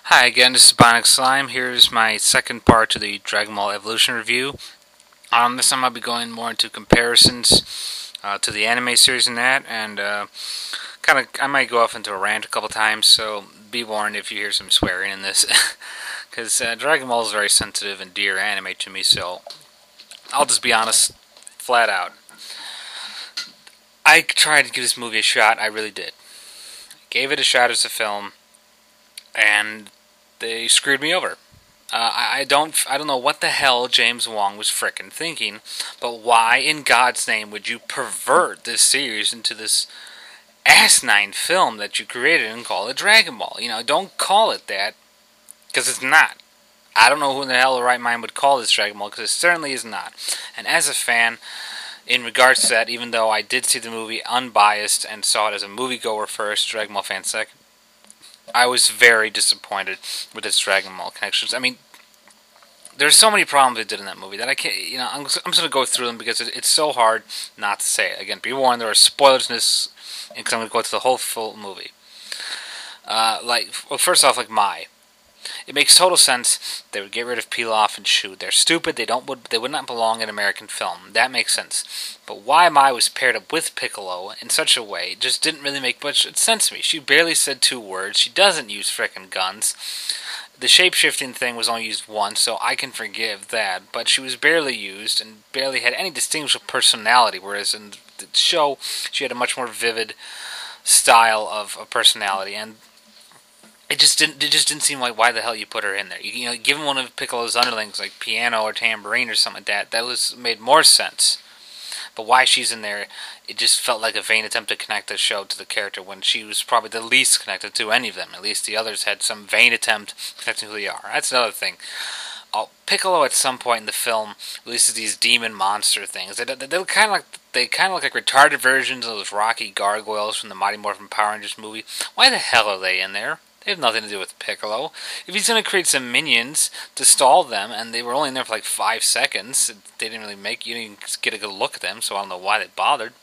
Hi again, this is Bionic Slime. Here's my second part to the Dragon Ball Evolution review. This time I'll be going more into comparisons to the anime series and that, and I might go off into a rant a couple times, so be warned if you hear some swearing in this, because Dragon Ball is a very sensitive and dear anime to me, so I'll just be honest, flat out. I tried to give this movie a shot, I really did. Gave it a shot as a film, and they screwed me over. I don't know what the hell James Wong was frickin' thinking, but why in God's name would you pervert this series into this asinine film that you created and call it Dragon Ball? You know, don't call it that, because it's not. I don't know who in the hell the right mind would call this Dragon Ball, because it certainly is not. And as a fan, in regards to that, even though I did see the movie unbiased and saw it as a moviegoer first, Dragon Ball fan second, I was very disappointed with its Dragon Ball connections. I mean, there's so many problems they did in that movie that I can't, I'm just going to go through them because it's so hard not to say it. Again, be warned, there are spoilers in this, because I'm going to go through the whole full movie. First off, it makes total sense they would get rid of Pilaf and Shu. They're stupid. They would not belong in American film. That makes sense. But why Mai was paired up with Piccolo in such a way just didn't really make much sense to me. She barely said 2 words. She doesn't use frickin' guns. The shape-shifting thing was only used once, so I can forgive that. But she was barely used and barely had any distinguishable personality, whereas in the show she had a much more vivid style of personality. And it just didn't seem like why the hell you put her in there. Given one of Piccolo's underlings like piano or tambourine or something like that made more sense. But why she's in there, it just felt like a vain attempt to connect the show to the character when she was probably the least connected to any of them. At least the others had some vain attempt connecting who they are. That's another thing. Piccolo at some point in the film releases these demon monster things. They kind of look like retarded versions of those Rocky gargoyles from the Mighty Morphin Power Rangers movie. Why the hell are they in there? They have nothing to do with Piccolo. If he's going to create some minions to stall them, and they were only in there for like 5 seconds, they didn't really you didn't get a good look at them, so I don't know why they bothered.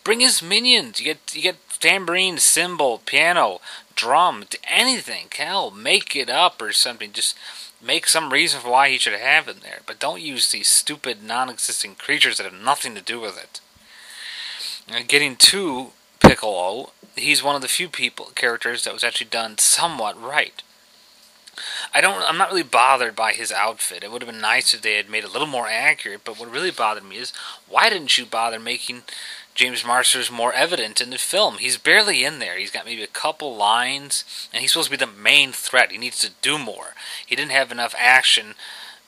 Bring his minions. You get tambourine, cymbal, piano, drum, anything. Hell, make it up or something. Just make some reason for why he should have them there. But don't use these stupid, non-existent creatures that have nothing to do with it. And getting to Piccolo, he's one of the few characters that was actually done somewhat right. I'm not really bothered by his outfit. It would have been nice if they had made it a little more accurate, but what really bothered me is, why didn't you bother making James Marsters more evident in the film? He's barely in there. He's got maybe a couple lines, and he's supposed to be the main threat. He needs to do more. He didn't have enough action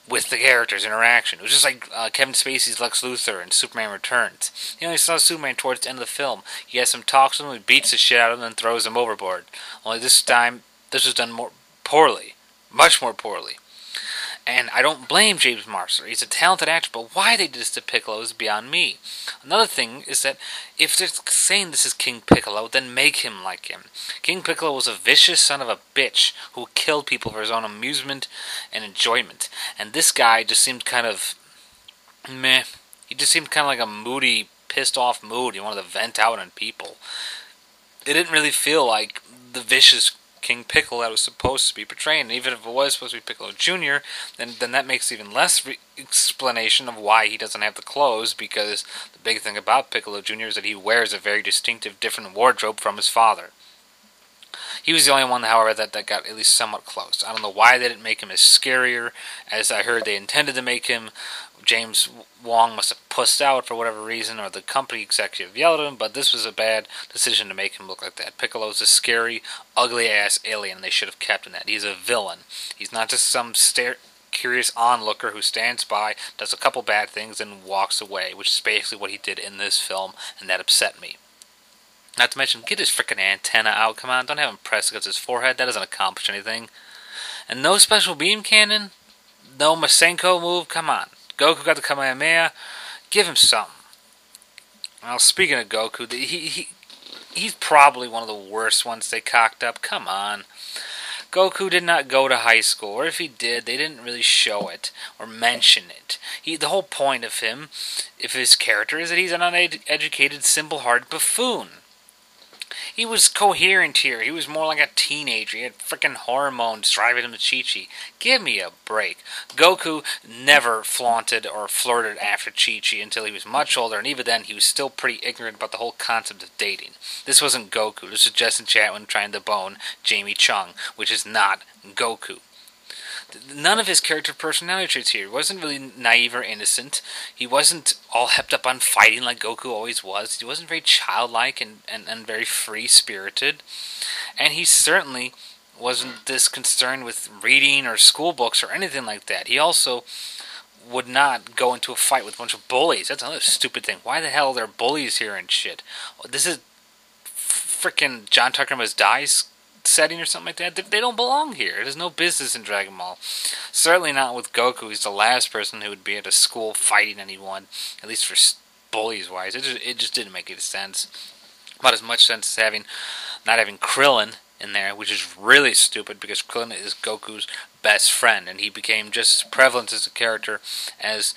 with the characters' interaction. It was just like Kevin Spacey's Lex Luthor in Superman Returns. You only saw Superman towards the end of the film. He has some talks with him, he beats the shit out of him, and throws him overboard. Only this time, this was done more poorly. Much more poorly. And I don't blame James Marster. He's a talented actor, but why they did this to Piccolo is beyond me. Another thing is that if they're saying this is King Piccolo, then make him like him. King Piccolo was a vicious son of a bitch who killed people for his own amusement and enjoyment. And this guy just seemed kind of meh. He just seemed kind of like a moody, pissed off mood. He wanted to vent out on people. It didn't really feel like the vicious King Piccolo that was supposed to be portrayed. And even if it was supposed to be Piccolo Jr., then that makes even less explanation of why he doesn't have the clothes, because the big thing about Piccolo Jr. is that he wears a very distinctive, different wardrobe from his father. He was the only one, however, that got at least somewhat close. I don't know why they didn't make him as scarier as I heard they intended to make him. James Wong must have pussed out for whatever reason, or the company executive yelled at him, but this was a bad decision to make him look like that. Piccolo's a scary, ugly-ass alien, and they should have kept him that. He's a villain. He's not just some curious onlooker who stands by, does a couple bad things, and walks away, which is basically what he did in this film, and that upset me. Not to mention, get his frickin' antenna out, come on, don't have him pressed against his forehead, that doesn't accomplish anything. And no special beam cannon? No Masenko move? Come on. Goku got the Kamehameha. Give him something. Well, speaking of Goku, he's probably one of the worst ones they cocked up. Come on. Goku did not go to high school, or if he did, they didn't really show it or mention it. The whole point of him, if his character, is that he's an uneducated, simple-hearted buffoon. He was coherent here. He was more like a teenager. He had frickin' hormones driving him to Chi-Chi. Give me a break. Goku never flaunted or flirted after Chi-Chi until he was much older, and even then he was still pretty ignorant about the whole concept of dating. This wasn't Goku. This was Justin Chatwin trying to bone Jamie Chung, which is not Goku. None of his character personality traits here. He wasn't really naive or innocent. He wasn't all hepped up on fighting like Goku always was. He wasn't very childlike and very free-spirited. And he certainly wasn't this concerned with reading or school books or anything like that. He also would not go into a fight with a bunch of bullies. That's another stupid thing. Why the hell are there bullies here and shit? This is frickin' John Tucker Must Die's setting or something like that. They don't belong here. There's no business in Dragon Ball. Certainly not with Goku. He's the last person who would be at a school fighting anyone, at least for bullies wise. It just didn't make any sense. About as much sense as not having Krillin in there, which is really stupid because Krillin is Goku's best friend, and he became just as prevalent as a character as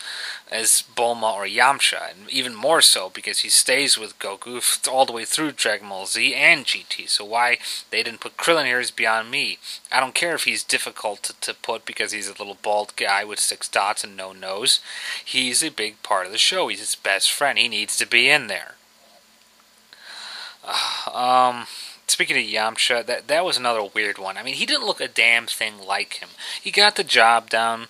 Bulma or Yamcha, and even more so because he stays with Goku all the way through Dragon Ball Z and GT. So why they didn't put Krillin here is beyond me. I don't care if he's difficult to put because he's a little bald guy with 6 dots and no nose. He's a big part of the show. He's his best friend. He needs to be in there. Speaking of Yamcha, that was another weird one. I mean, he didn't look a damn thing like him. He got the job down.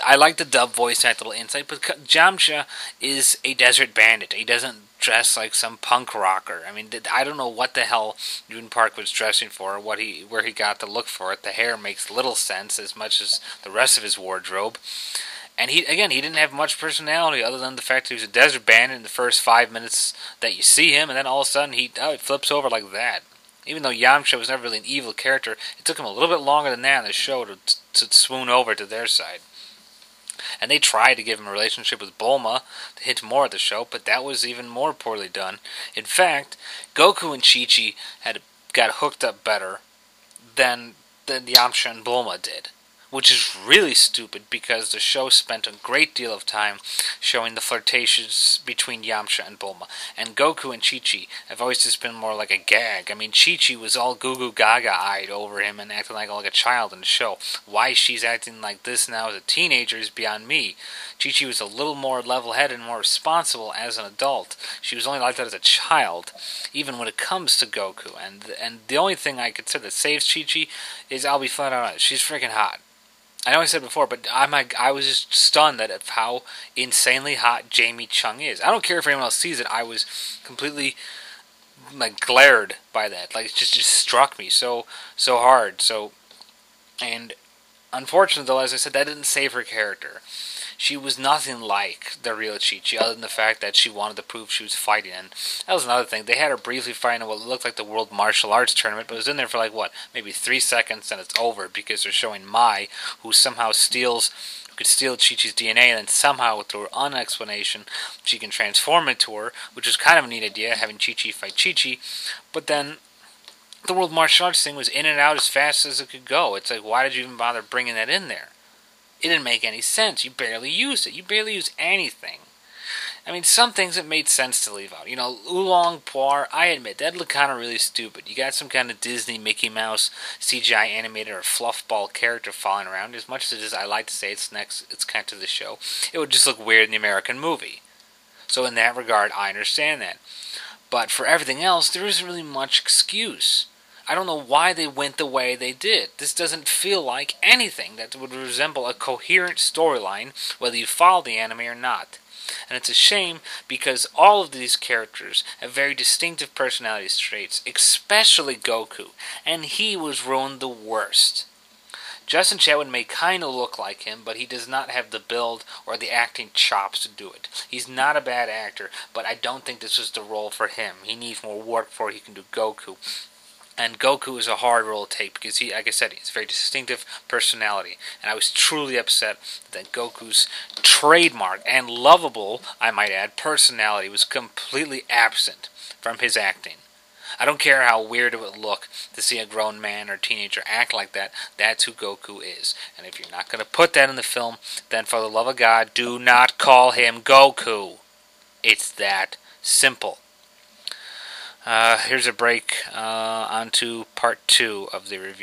I like the dub voice, that little insight, but Yamcha is a desert bandit. He doesn't dress like some punk rocker. I mean, I don't know what the hell Yoon Park was dressing for, or where he got the look for it. The hair makes little sense as much as the rest of his wardrobe. And he didn't have much personality other than the fact that he was a desert bandit in the first 5 minutes that you see him, and then all of a sudden he flips over like that. Even though Yamcha was never really an evil character, it took him a little bit longer than that in the show to swoon over to their side. And they tried to give him a relationship with Bulma to hint more at the show, but that was even more poorly done. In fact, Goku and Chi-Chi got hooked up better than Yamcha and Bulma did. Which is really stupid because the show spent a great deal of time showing the flirtations between Yamcha and Bulma. And Goku and Chi-Chi have always just been more like a gag. I mean, Chi-Chi was all goo-goo gaga-eyed over him and acting like a child in the show. Why she's acting like this now as a teenager is beyond me. Chi-Chi was a little more level-headed and more responsible as an adult. She was only like that as a child, even when it comes to Goku. And the only thing I consider that saves Chi-Chi is, I'll be flat out honest, she's freaking hot. I know I said before, but I was just stunned at how insanely hot Jamie Chung is. I don't care if anyone else sees it. I was completely glared by that. It just struck me so hard. And unfortunately, though, as I said, that didn't save her character. She was nothing like the real Chi-Chi, other than the fact that she wanted to prove she was fighting. And that was another thing. They had her briefly fighting in what looked like the World Martial Arts Tournament, but it was in there for maybe 3 seconds, and it's over because they're showing Mai, who somehow could steal Chi-Chi's DNA, and then somehow, through her own explanation, she can transform into her, which is kind of a neat idea, having Chi-Chi fight Chi-Chi. But then the World Martial Arts thing was in and out as fast as it could go. It's like, why did you even bother bringing that in there? It didn't make any sense. You barely used it. You barely use anything. I mean, some things it made sense to leave out. Oolong Poir, I admit, that looked kind of really stupid. You got some kind of Disney Mickey Mouse CGI animated or fluffball character falling around. As much as I like to say it's connected to the show, it would just look weird in the American movie. So in that regard, I understand that. But for everything else, there isn't really much excuse. I don't know why they went the way they did. This doesn't feel like anything that would resemble a coherent storyline, whether you follow the anime or not. And it's a shame because all of these characters have very distinctive personality traits, especially Goku, and he was ruined the worst. Justin Chatwin may kind of look like him, but he does not have the build or the acting chops to do it. He's not a bad actor, but I don't think this was the role for him. He needs more work before he can do Goku. And Goku is a hard role to take because he, like I said, he has a very distinctive personality. And I was truly upset that Goku's trademark and lovable, I might add, personality was completely absent from his acting. I don't care how weird it would look to see a grown man or teenager act like that. That's who Goku is. And if you're not going to put that in the film, then for the love of God, do not call him Goku. It's that simple. Here's a break. On to part 2 of the review.